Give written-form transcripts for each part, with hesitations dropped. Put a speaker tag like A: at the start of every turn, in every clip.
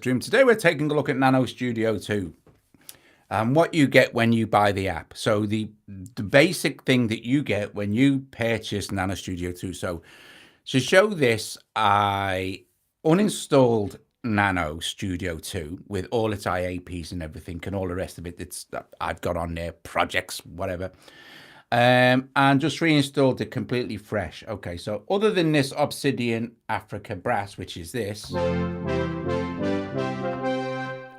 A: Dream. Today we're taking a look at NanoStudio 2 and what you get when you buy the app. So the basic thing that you get when you purchase NanoStudio 2. So to show this, I uninstalled NanoStudio 2 with all its IAPs and everything and all the rest of it that's I've got on there, projects, whatever. And just reinstalled it completely fresh. Okay, so other than this Obsidian Africa Brass, which is this,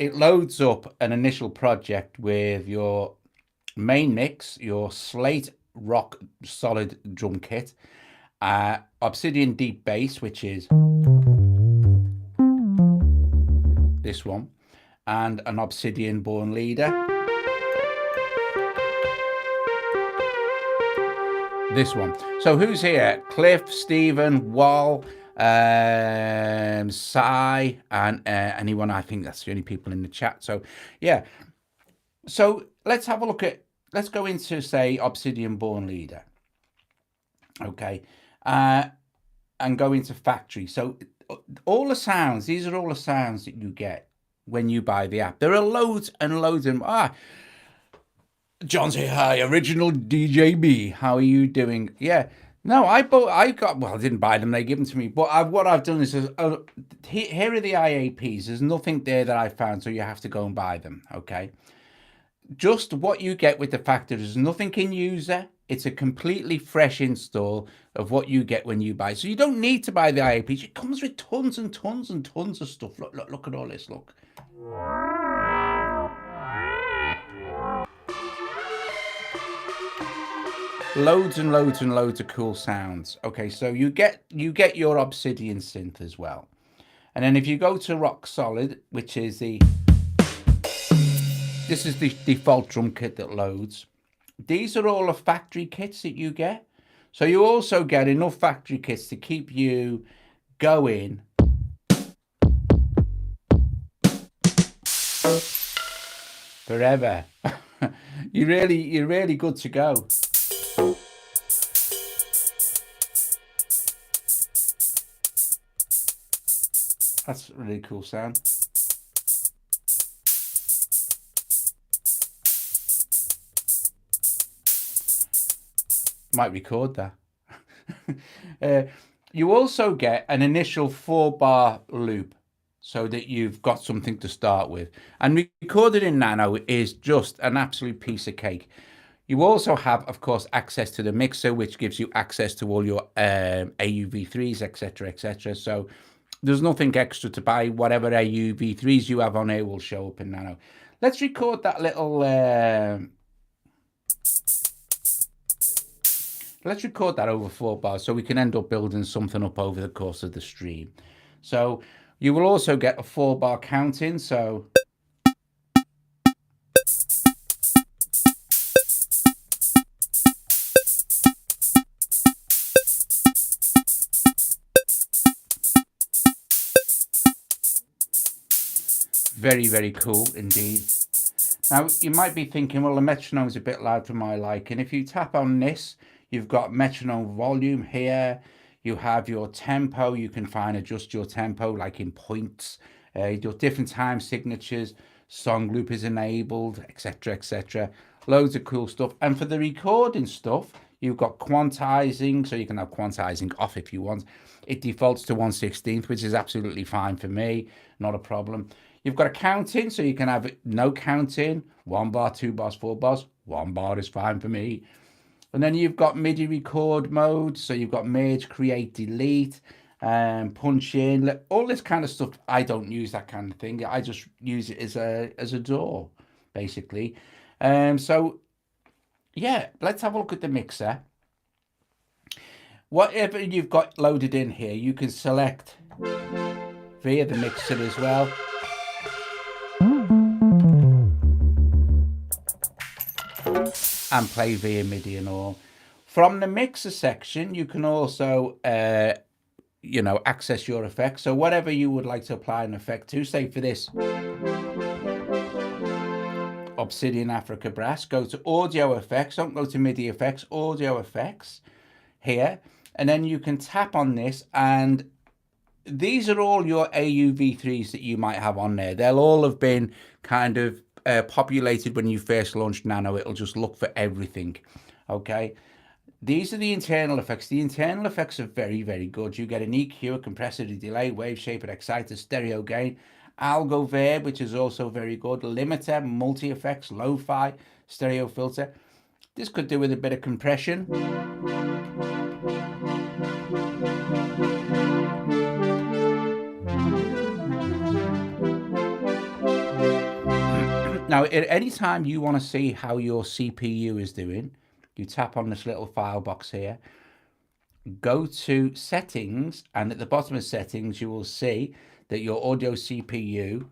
A: it loads up an initial project with your main mix, your Slate Rock Solid drum kit, Obsidian Deep Bass, which is this one, and an Obsidian Born Leader, this one. So who's here? Cliff, Stephen, Wall, Sci, and anyone. I think that's the only people in the chat. So yeah, so let's have a look at, let's go into, say, Obsidian Born Leader, okay, and go into factory. So all the sounds, these are all the sounds that you get when you buy the app. There are loads and loads of them. John say hi, original DJB. How are you doing? Yeah. No, I didn't buy them, they give them to me. But what I've done is, here are the IAPs. There's nothing there that I found, so you have to go and buy them, okay? Just what you get with the factory, there's nothing in user. It's a completely fresh install of what you get when you buy. So you don't need to buy the IAPs. It comes with tons and tons and tons of stuff. Look at all this, look. Loads and loads and loads of cool sounds. Okay, so you get your Obsidian synth as well. And then if you go to Rock Solid, which is this is the default drum kit that loads. These are all the factory kits that you get. So you also get enough factory kits to keep you going forever. You're really good to go. That's a really cool sound. Might record that. You also get an initial 4-bar loop so that you've got something to start with. And recorded in Nano is just an absolute piece of cake. You also have, of course, access to the mixer, which gives you access to all your AUV3s, etc., etc. So there's nothing extra to buy. Whatever AUV3s you have on here will show up in Nano. Let's record that little... let's record that over 4 bars so we can end up building something up over the course of the stream. So you will also get a 4-bar counting. So... very, very cool indeed. Now, you might be thinking, well, the metronome's a bit loud for my liking. If you tap on this, you've got metronome volume here. You have your tempo. You can adjust your tempo, like in points. Your different time signatures. Song loop is enabled, etc., etc. Loads of cool stuff. And for the recording stuff, you've got quantizing, so you can have quantizing off if you want. It defaults to 1/16, which is absolutely fine for me. Not a problem. You've got a counting, so you can have no counting, 1 bar, 2 bars, 4 bars. 1 bar is fine for me. And then you've got MIDI record mode, so you've got merge, create, delete, punch in, all this kind of stuff. I don't use that kind of thing. I just use it as a DAW, basically. So yeah, let's have a look at the mixer. Whatever you've got loaded in here, you can select via the mixer as well. And play via MIDI and all. From the mixer section, you can also, access your effects. So whatever you would like to apply an effect to, say for this Obsidian Africa Brass, go to Audio Effects. Don't go to MIDI Effects, Audio Effects here. And then you can tap on this and these are all your AUV3s that you might have on there. They'll all have been kind of populated when you first launched Nano. It'll just look for everything. Okay. These are the internal effects. The internal effects are very, very good. You get an EQ, a compressor, a delay, wave shaper, exciter, stereo gain, algo verb, which is also very good, limiter, multi-effects, lo-fi, stereo filter. This could do with a bit of compression. Now, at any time you want to see how your CPU is doing, you tap on this little file box here, go to settings, and at the bottom of settings, you will see that your audio CPU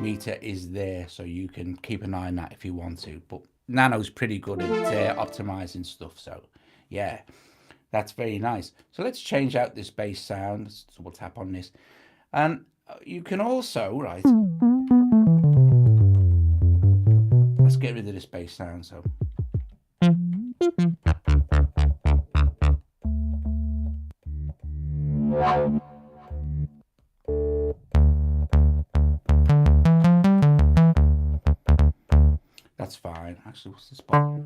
A: meter is there, so you can keep an eye on that if you want to. But Nano's pretty good at optimizing stuff, so yeah, that's very nice. So let's change out this bass sound. So we'll tap on this, and you can also, right, let's get rid of this bass sound. So that's fine. Actually, what's this button?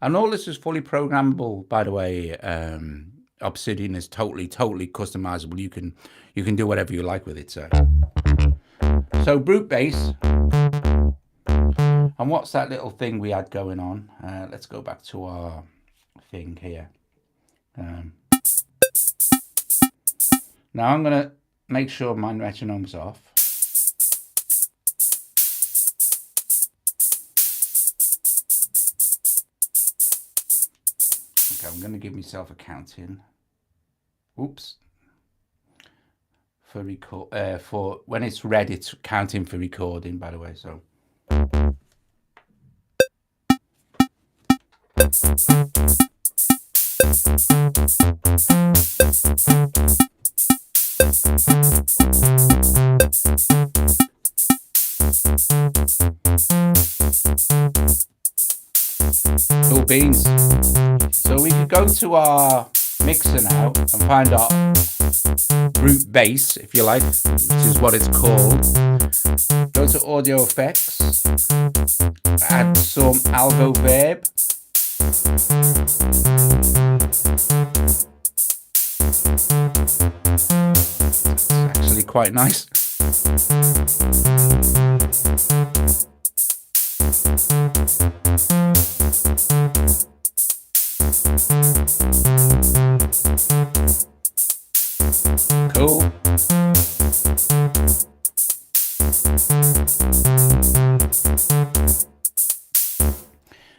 A: And all this is fully programmable, by the way. Obsidian is totally customizable. You can do whatever you like with it. So brute bass. And what's that little thing we had going on? Let's go back to our thing here. Now I'm going to make sure my metronome's off. Okay, I'm going to give myself a count-in. Oops. For record, for when it's red, it's counting for recording, by the way. So. Cool beans. So we could go to our mixer now and find our brute bass, if you like, which is what it's called. Go to audio effects, add some algo verb. It's actually quite nice. Cool.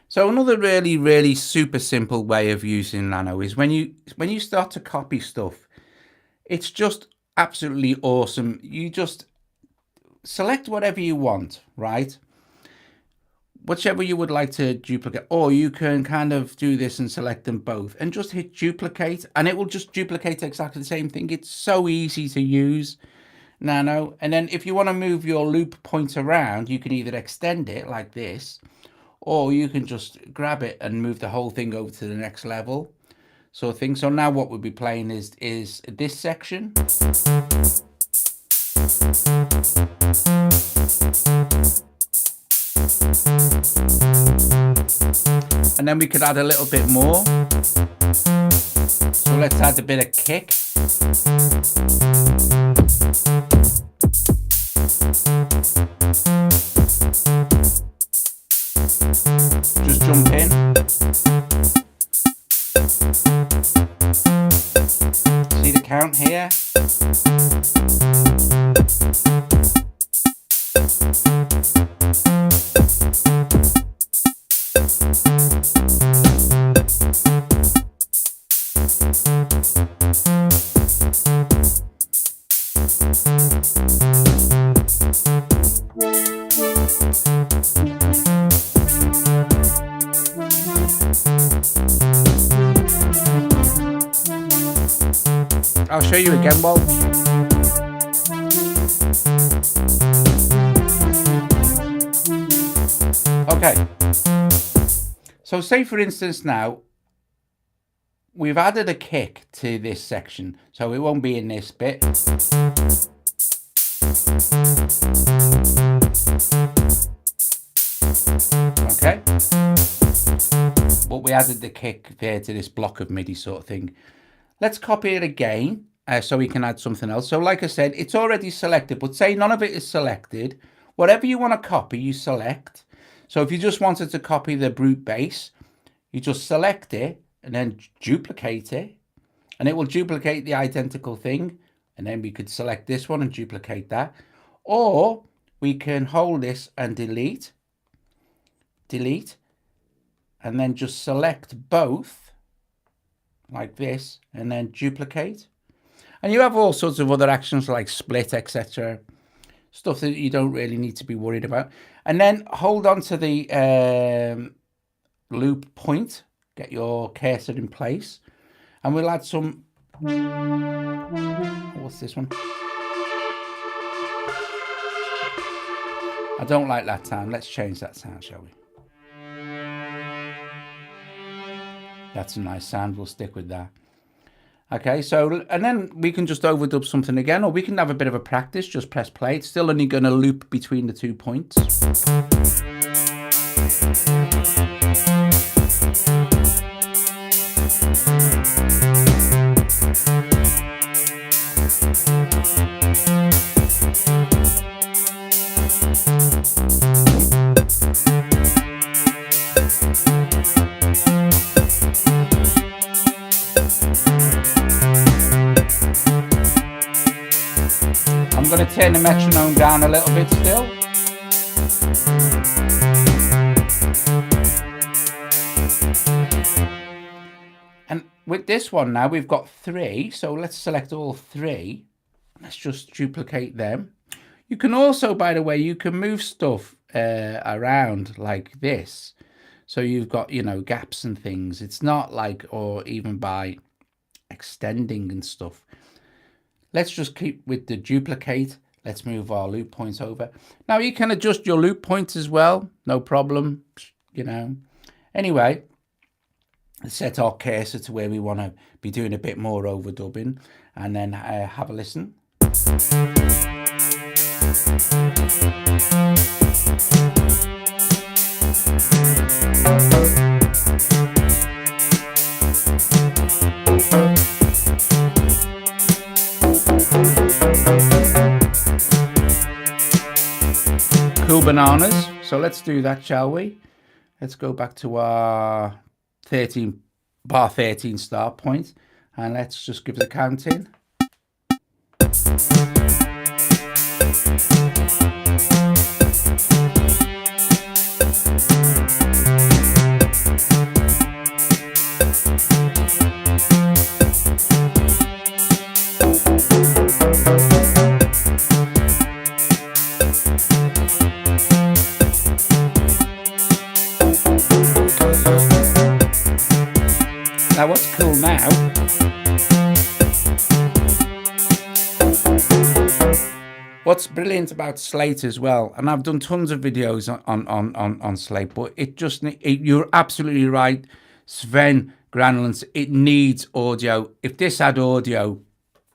A: So another really super simple way of using Nano is when you start to copy stuff, it's just absolutely awesome. You just select whatever you want, right? Whichever you would like to duplicate, or you can kind of do this and select them both and just hit duplicate, and it will just duplicate exactly the same thing. It's so easy to use, Nano. And then if you want to move your loop point around, you can either extend it like this, or you can just grab it and move the whole thing over to the next level. So now what we'll be playing is this section. And then we could add a little bit more. So let's add a bit of kick. Just jump in. See the count here? I'll show you again, Bob. Okay. So say for instance now, we've added a kick to this section, so it won't be in this bit. Okay. But we added the kick there to this block of MIDI sort of thing. Let's copy it again so we can add something else. So like I said, it's already selected, but say none of it is selected. Whatever you want to copy, you select. So if you just wanted to copy the brute bass, you just select it and then duplicate it, and it will duplicate the identical thing. And then we could select this one and duplicate that. Or we can hold this and delete, and then just select both like this and then duplicate. And you have all sorts of other actions like split, etc. Stuff that you don't really need to be worried about. And then hold on to the loop point, get your cursor in place, and we'll add some, what's this one? I don't like that sound. Let's change that sound, shall we? That's a nice sound. We'll stick with that. Okay, so, and then we can just overdub something again, or we can have a bit of a practice. Just press play. It's still only going to loop between the 2 points. I'm going to turn the metronome down a little bit still. And with this one now, we've got 3. So let's select all 3. Let's just duplicate them. You can also, by the way, you can move stuff around like this. So you've got, you know, gaps and things. It's not like, or even by extending and stuff. Let's just keep with the duplicate. Let's move our loop points over. Now you can adjust your loop points as well. No problem, you know. Anyway, let's set our cursor to where we want to be doing a bit more overdubbing, and then have a listen. Cool bananas. So let's do that, shall we? Let's go back to our bar 13 start point, and let's just give the count in. Now what's cool now, what's brilliant about Slate as well, and I've done tons of videos on Slate, but you're absolutely right, Sven Granlund, it needs audio. If this had audio,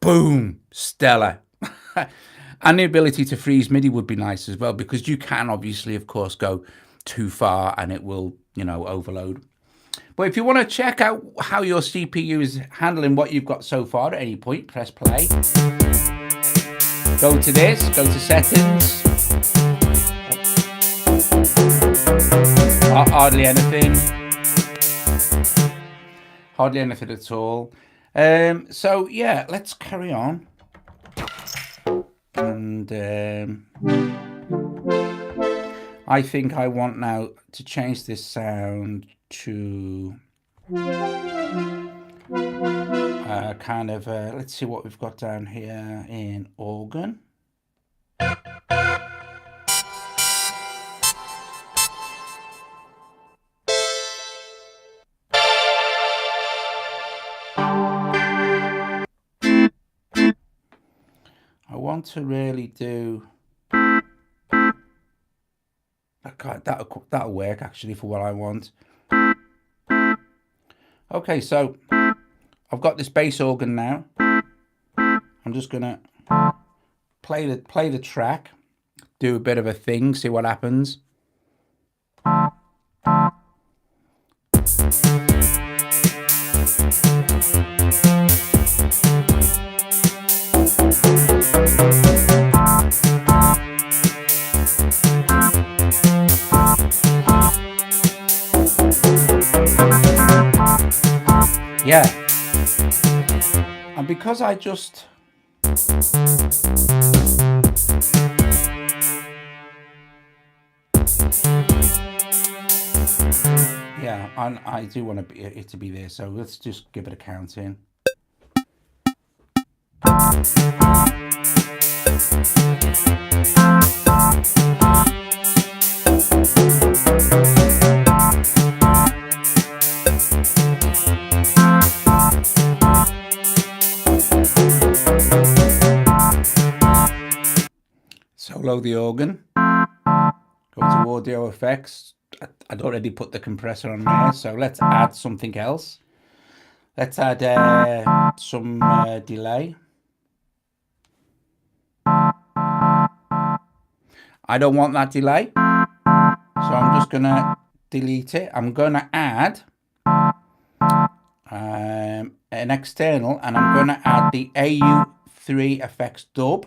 A: boom, stellar. And the ability to freeze MIDI would be nice as well, because you can obviously, of course, go too far and it will, you know, overload. But if you want to check out how your CPU is handling what you've got so far at any point, press play. Go to this, go to settings. Hardly anything. Hardly anything at all. So yeah, let's carry on. And I think I want now to change this sound to kind of, let's see what we've got down here in organ. I want to really do a that'll work actually for what I want. Okay, so I've got this bass organ now. I'm just gonna play the track, do a bit of a thing, see what happens. Yeah, and because I just yeah, I do want it to be there, so let's just give it a count in. Solo the organ, go to audio effects. I'd already put the compressor on there, so let's add something else. Let's add some delay. I don't want that delay, so I'm just gonna delete it. I'm gonna add an external, and I'm gonna add the AU3 effects dub.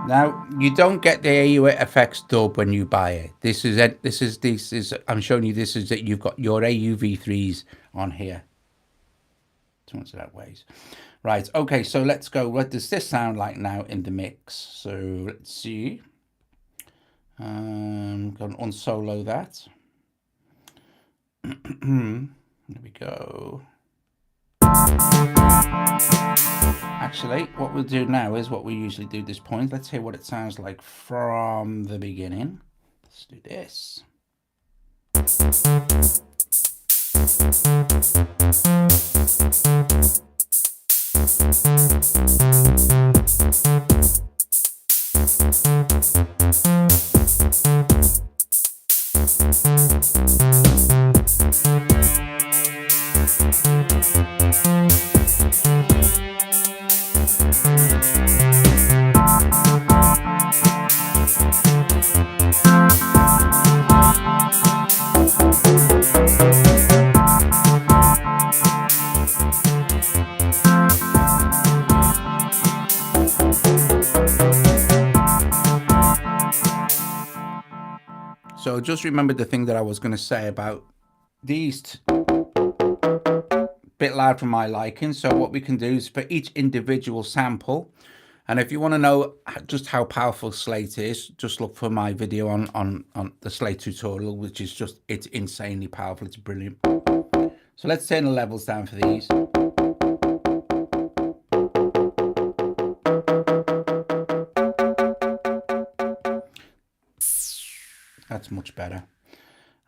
A: Now, you don't get the AU effects dub when you buy it. This is I'm showing you this is that you've got your AUV3s on here. Too much of that ways. Right, okay, so let's go. What does this sound like now in the mix? So let's see. I'm going to unsolo that. There we go. Actually, what we'll do now is what we usually do at this point. Let's hear what it sounds like from the beginning. Let's do this. So just remember the thing that I was going to say about these, bit loud for my liking. So what we can do is for each individual sample, and if you want to know just how powerful Slate is, just look for my video on the Slate tutorial, which is just, it's insanely powerful. It's brilliant. So let's turn the levels down for these. That's much better.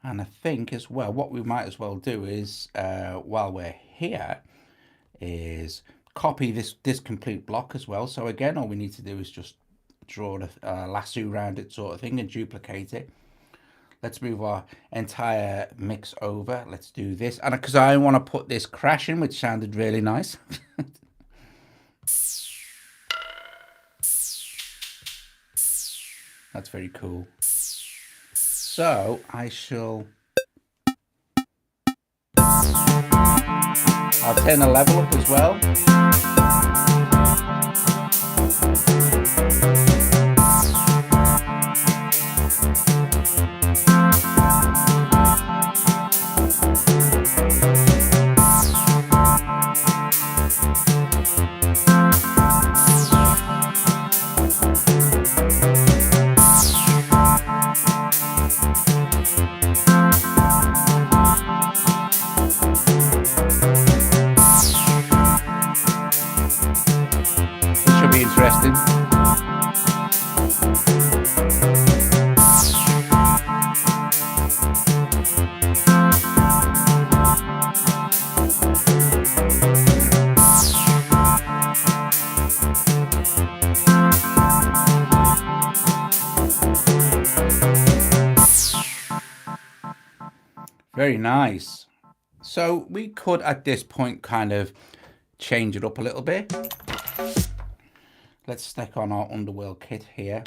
A: And I think as well, what we might as well do is, while we're here, is copy this complete block as well. So again, all we need to do is just draw a lasso around it sort of thing and duplicate it. Let's move our entire mix over. Let's do this. And because I want to put this crash in, which sounded really nice. That's very cool. So I'll turn the level up as well. Very nice. So we could at this point kind of change it up a little bit. Let's stick on our Underworld kit here.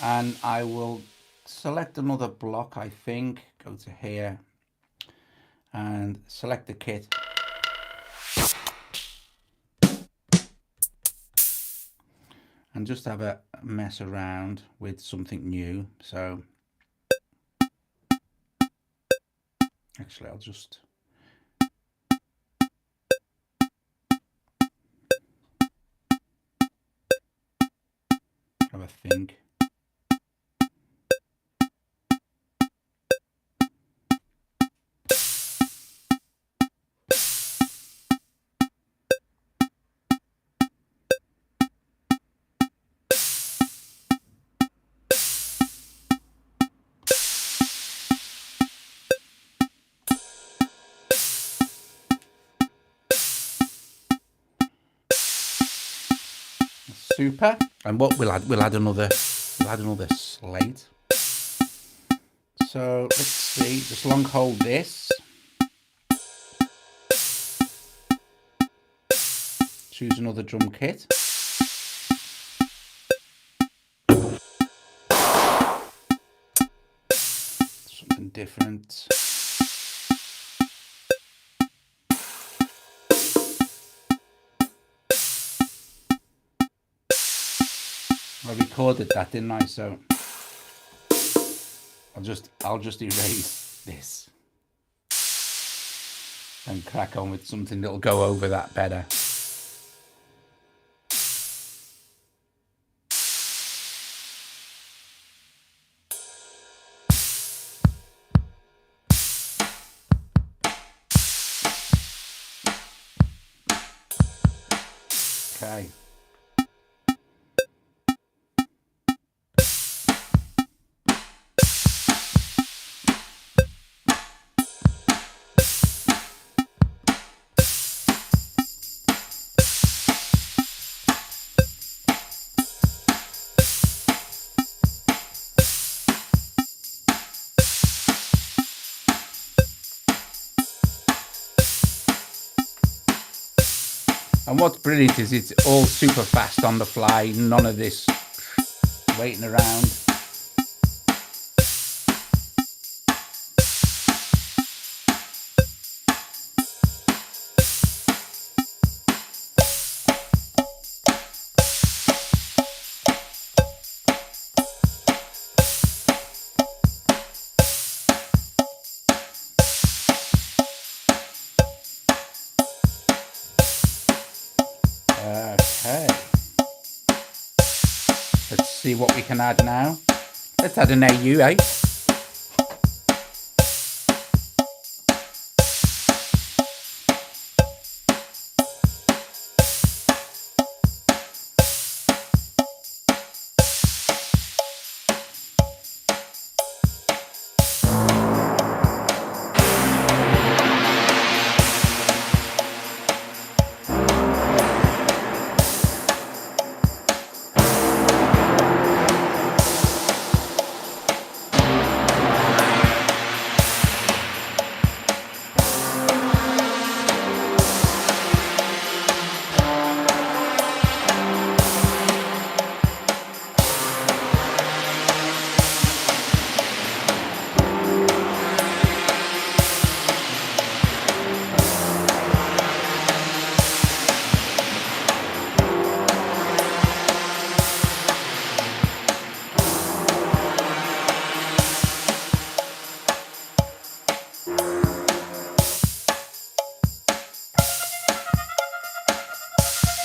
A: And I will select another block, I think. Go to here and select the kit. And just have a mess around with something new. So actually I'll just have a think. Super. And what we'll add another slate. So let's see, just long hold this. Choose another drum kit. Something different. I recorded that, didn't I? So I'll just erase this and crack on with something that'll go over that better. Okay. And what's brilliant is it's all super fast on the fly, none of this waiting around. Okay. Let's see what we can add now. Let's add an AU, eh?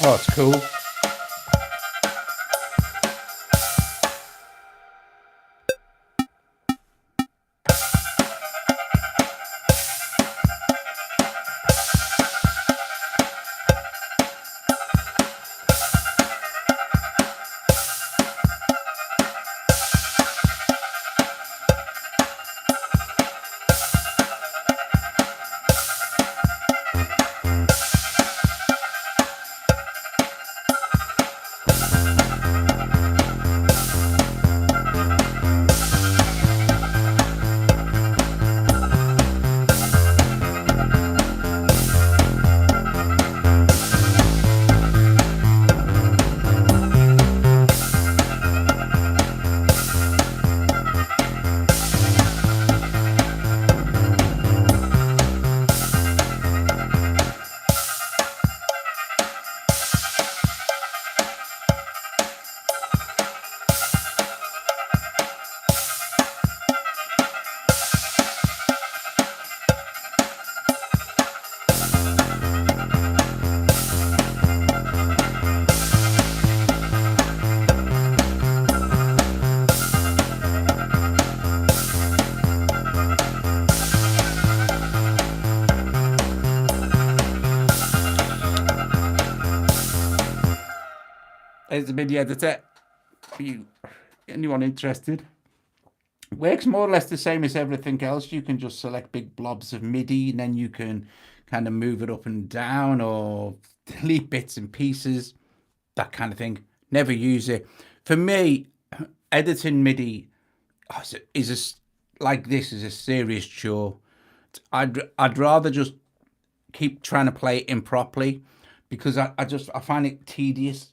A: Oh, it's cool. It's a MIDI editor. Anyone interested? Works more or less the same as everything else. You can just select big blobs of MIDI, and then you can kind of move it up and down or delete bits and pieces, that kind of thing. Never use it. For me, editing MIDI like this is a serious chore. I'd rather just keep trying to play it improperly, because I find it tedious.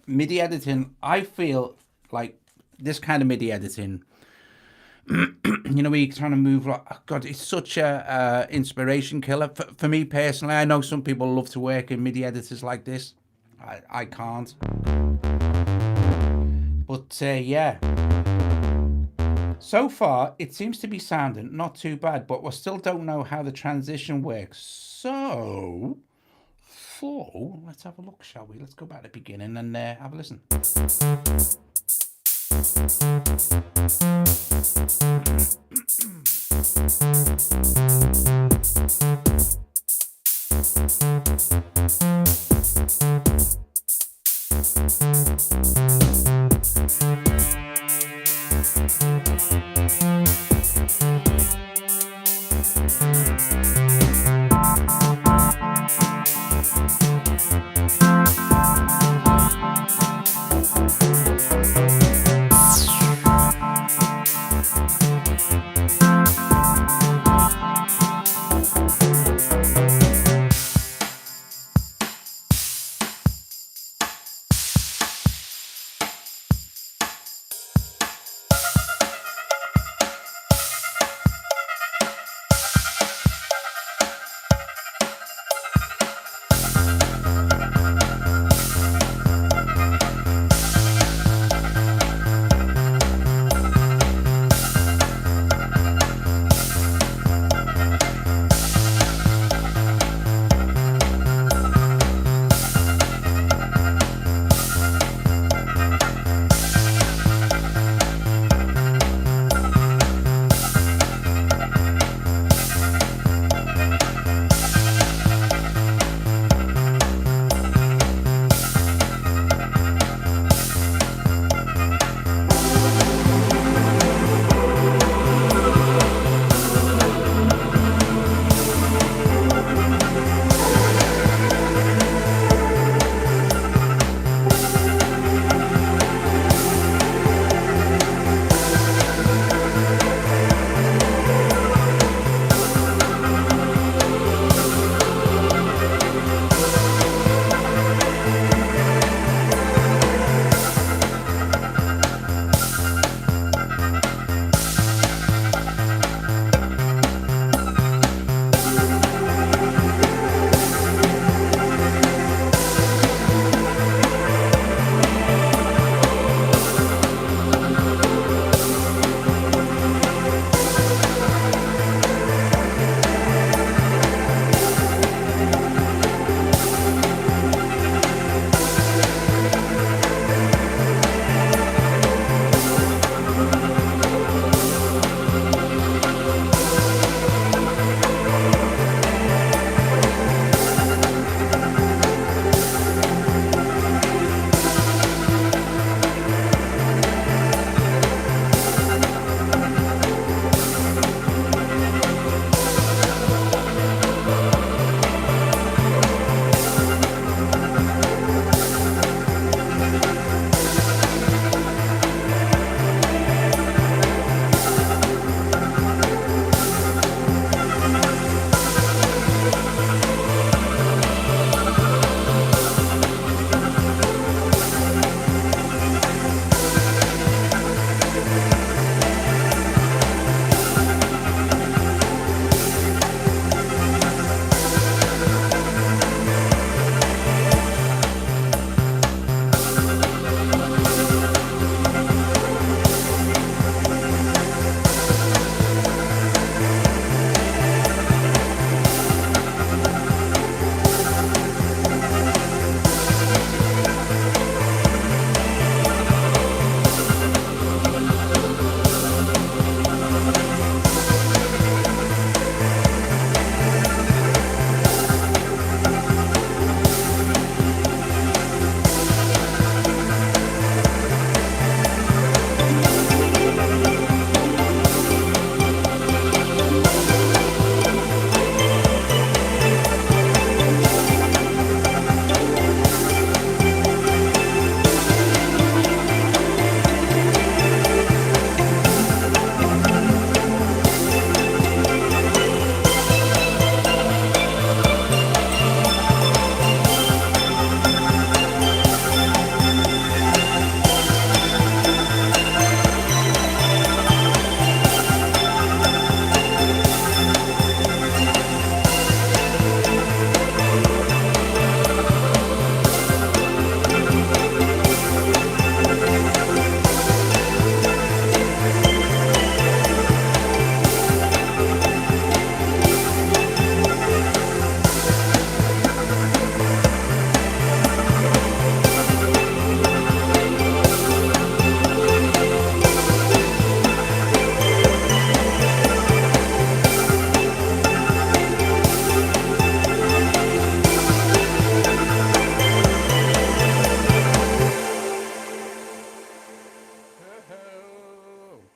A: MIDI editing, I feel like this kind of MIDI editing, you know, where you're trying to move like, oh God, it's such a inspiration killer. For me personally, I know some people love to work in MIDI editors like this. I can't. But yeah. So far, it seems to be sounding not too bad, but we still don't know how the transition works. So let's have a look, shall we? Let's go back to the beginning and have a listen.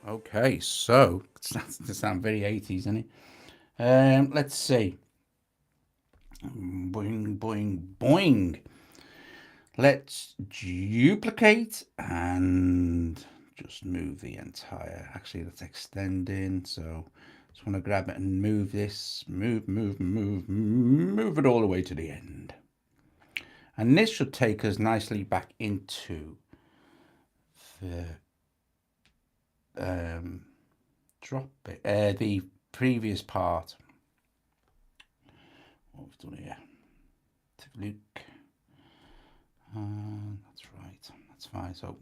A: Okay, so it starts to sound very 80s, isn't it? Let's see. Boing, boing, boing. Let's duplicate and just move the entire. Actually, let's extend in. So just want to grab it and move this. Move it all the way to the end. And this should take us nicely back into the drop it, the previous part. What we've done here. Look. That's right. That's fine. So.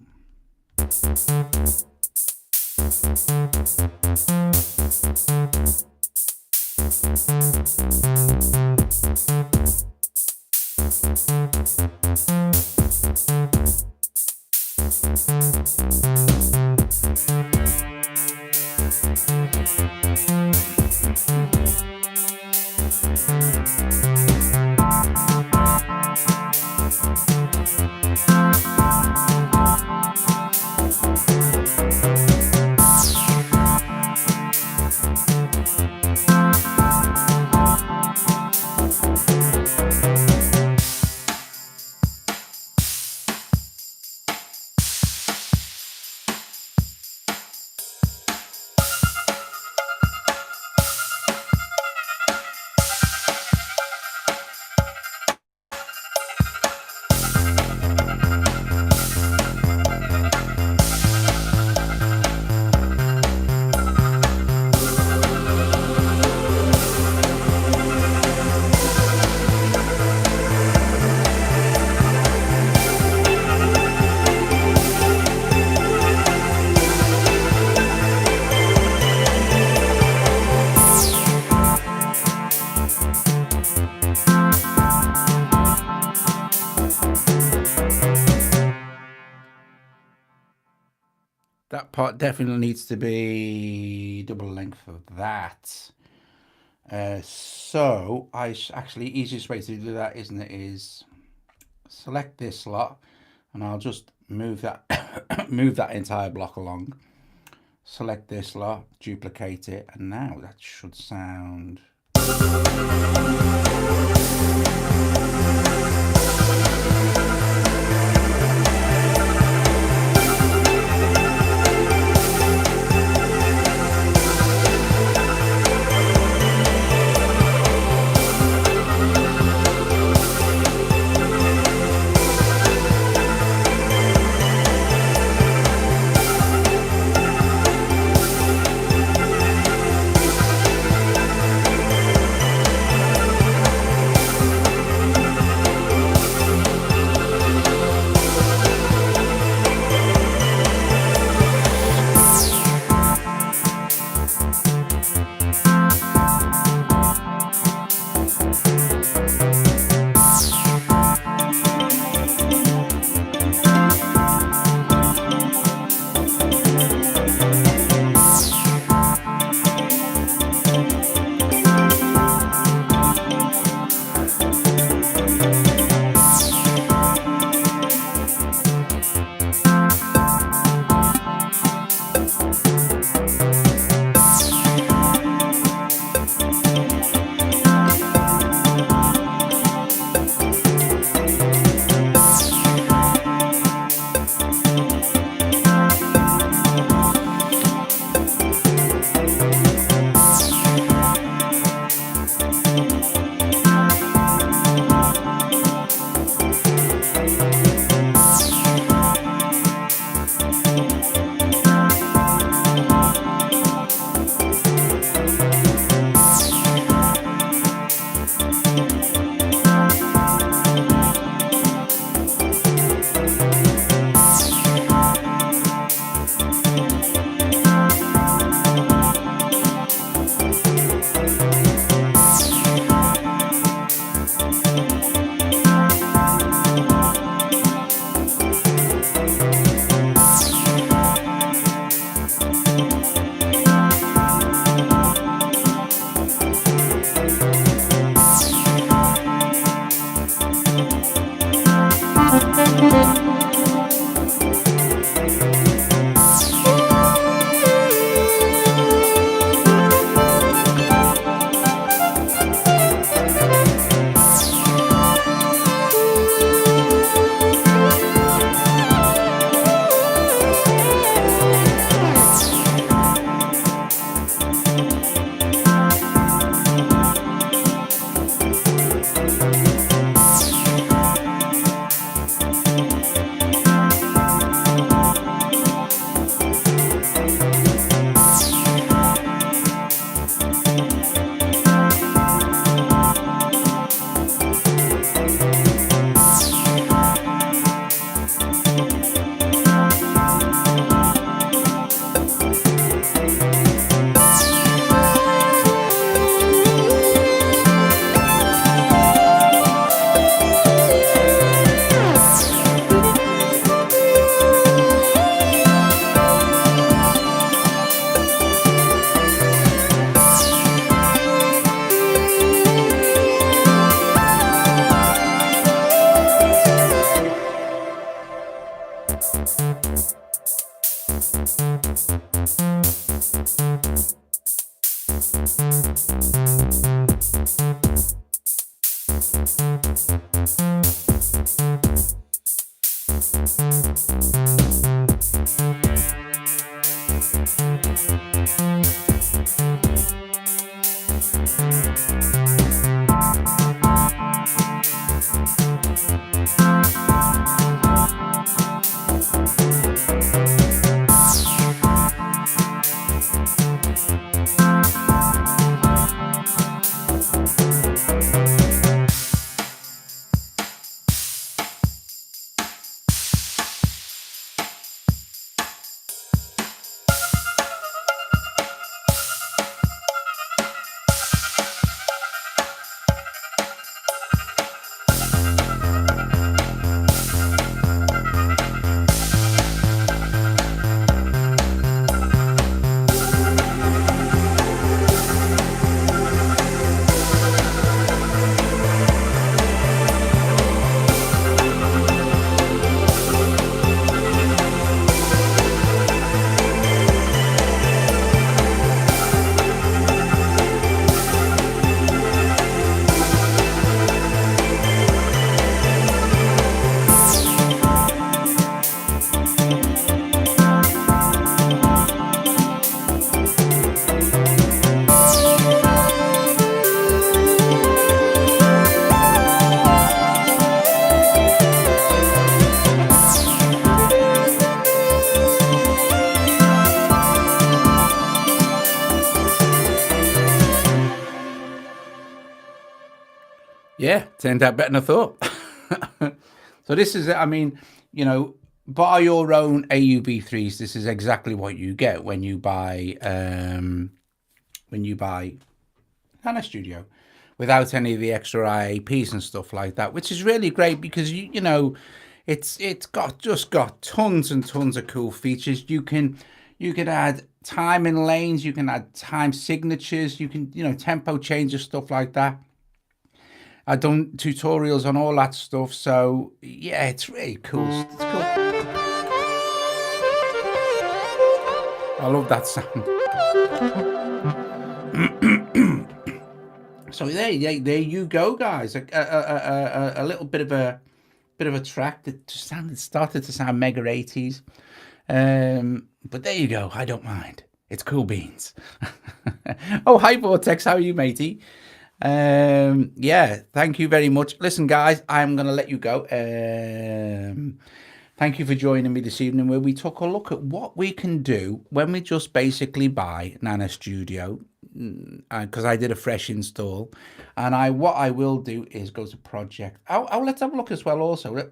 A: That part definitely needs to be double length of that. So actually easiest way to do that, isn't it, is select this lot, and I'll just move that move that entire block along. Select this lot, duplicate it, and now that should sound. Yeah, turned out better than I thought. So this is, I mean, you know, buy your own AUB3s. This is exactly what you get when you buy NanoStudio, without any of the extra IAPs and stuff like that, which is really great because you know, it's got tons and tons of cool features. You can add timing lanes, you can add time signatures, you can, you know, tempo changes, stuff like that. I've done tutorials on all that stuff, so yeah, it's really cool. It's cool. I love that sound. So there you go, guys. A little bit of a track that just started to sound mega 80s. But there you go. I don't mind. It's cool beans. Oh, hi Vortex. How are you, matey? Yeah, thank you very much. Listen, guys, I'm gonna let you go. Thank you for joining me this evening, where we took a look at what we can do when we just basically buy NanoStudio, because I did a fresh install, and what I will do is go to project. Let's have a look as well. Also,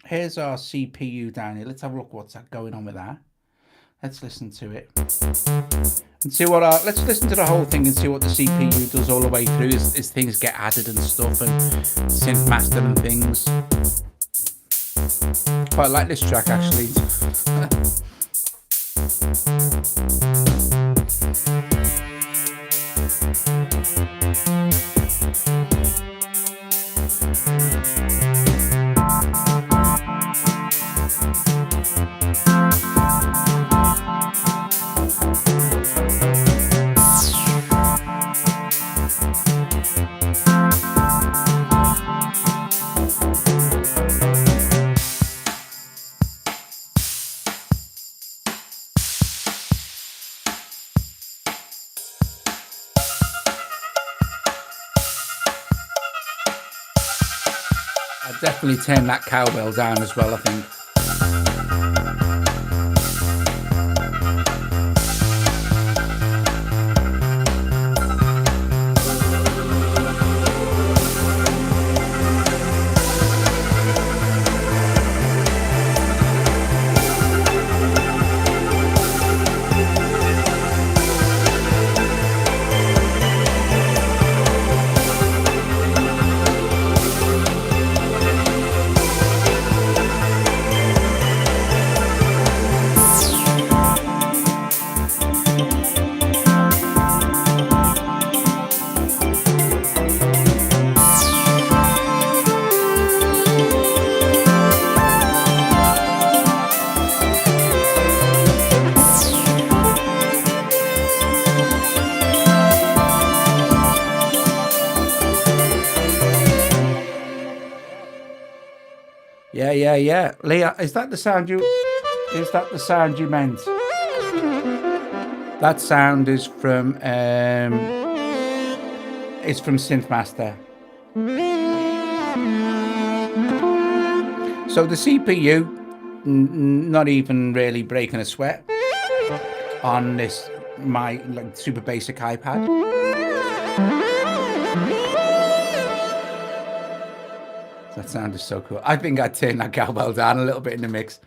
A: here's our CPU down here. Let's have a look what's going on with that. Let's listen to it and see what let's listen to the whole thing and see what the CPU does all the way through as things get added and stuff, and synth master and things. Quite like this track actually. Definitely turn that cowbell down as well, I think. Yeah. Leah, is that the sound you meant? That sound is from Synthmaster. So the CPU, not even really breaking a sweat on this my super basic iPad. That sound is so cool. I think I'd turn that cowbell down a little bit in the mix.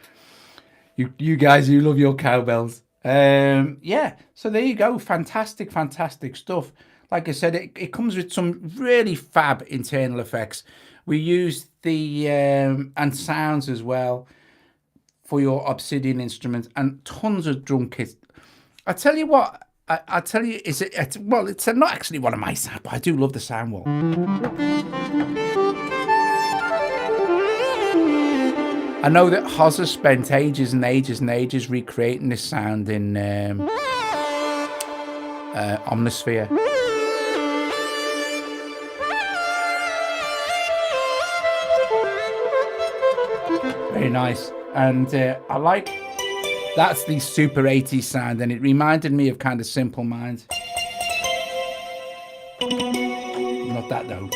A: You guys, you love your cowbells. Yeah, so there you go. Fantastic stuff. Like I said, it comes with some really fab internal effects. We use the and sounds as well for your Obsidian instruments, and tons of drum kits. I tell you what, I tell you, it's not actually one of my sound, but I do love the sound wall. I know that Hoz has spent ages and ages recreating this sound in Omnisphere. Very nice. And I like, that's the super 80s sound, and it reminded me of kind of Simple Minds. Not that though.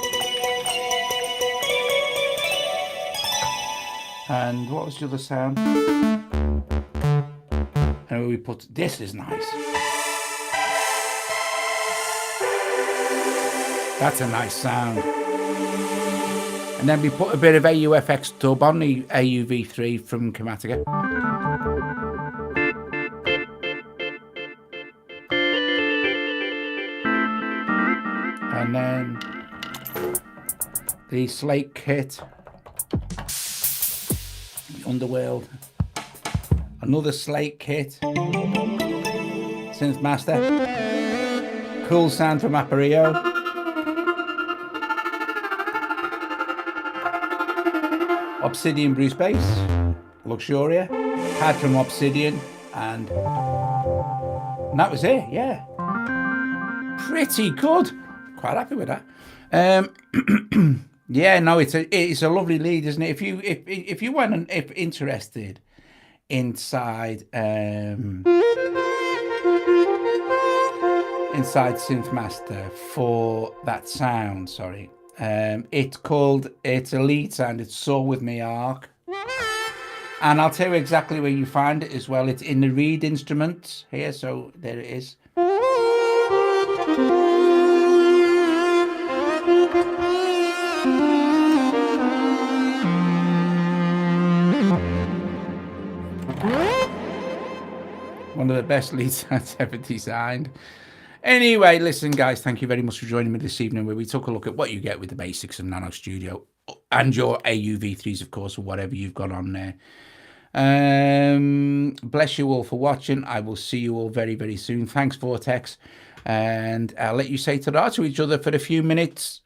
A: And what was the other sound? And we put, this is nice. That's a nice sound. And then we put a bit of AUFX dub on the AUV3 from Chromatica. And then the Slate kit. Underworld, another Slate kit, Synthmaster, cool sound from Appario, Obsidian Bruce bass, Luxuria, pad from Obsidian, and that was it. Yeah, pretty good. Quite happy with that. Yeah, no, it's a lovely lead, isn't it? If you went and if interested inside inside Synthmaster for that sound, sorry, it's a lead sound. It's Soar With Me Arc, and I'll tell you exactly where you find it as well. It's in the reed instruments here, so there it is. One of the best lead sounds ever designed. Anyway, listen, guys, thank you very much for joining me this evening, where we took a look at what you get with the basics of NanoStudio and your AUV3s, of course, or whatever you've got on there. Bless you all for watching. I will see you all very, very soon. Thanks, Vortex. And I'll let you say ta-ra to each other for a few minutes.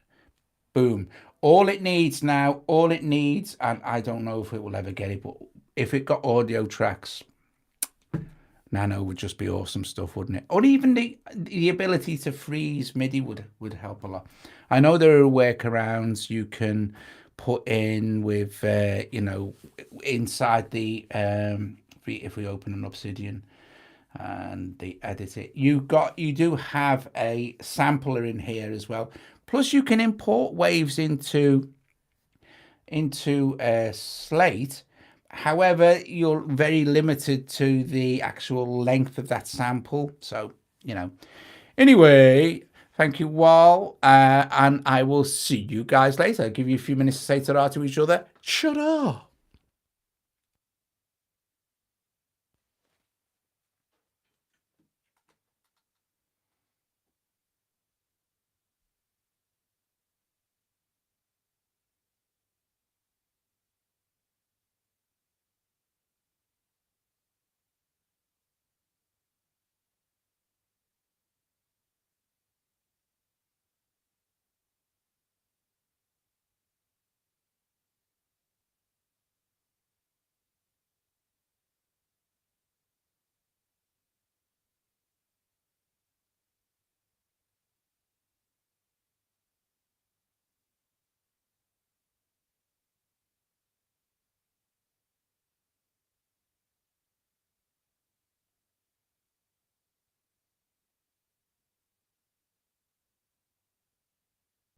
A: Boom. All it needs, and I don't know if it will ever get it, but if it got audio tracks, Nano would just be awesome stuff, wouldn't it? Or even the ability to freeze MIDI would help a lot. I know there are workarounds you can put in with, inside the, if we open an Obsidian and they edit it, you do have a sampler in here as well. Plus you can import waves into Slate. However, you're very limited to the actual length of that sample. So, Anyway, thank you all. And I will see you guys later. I'll give you a few minutes to say ta-ra to each other. Ta-ra!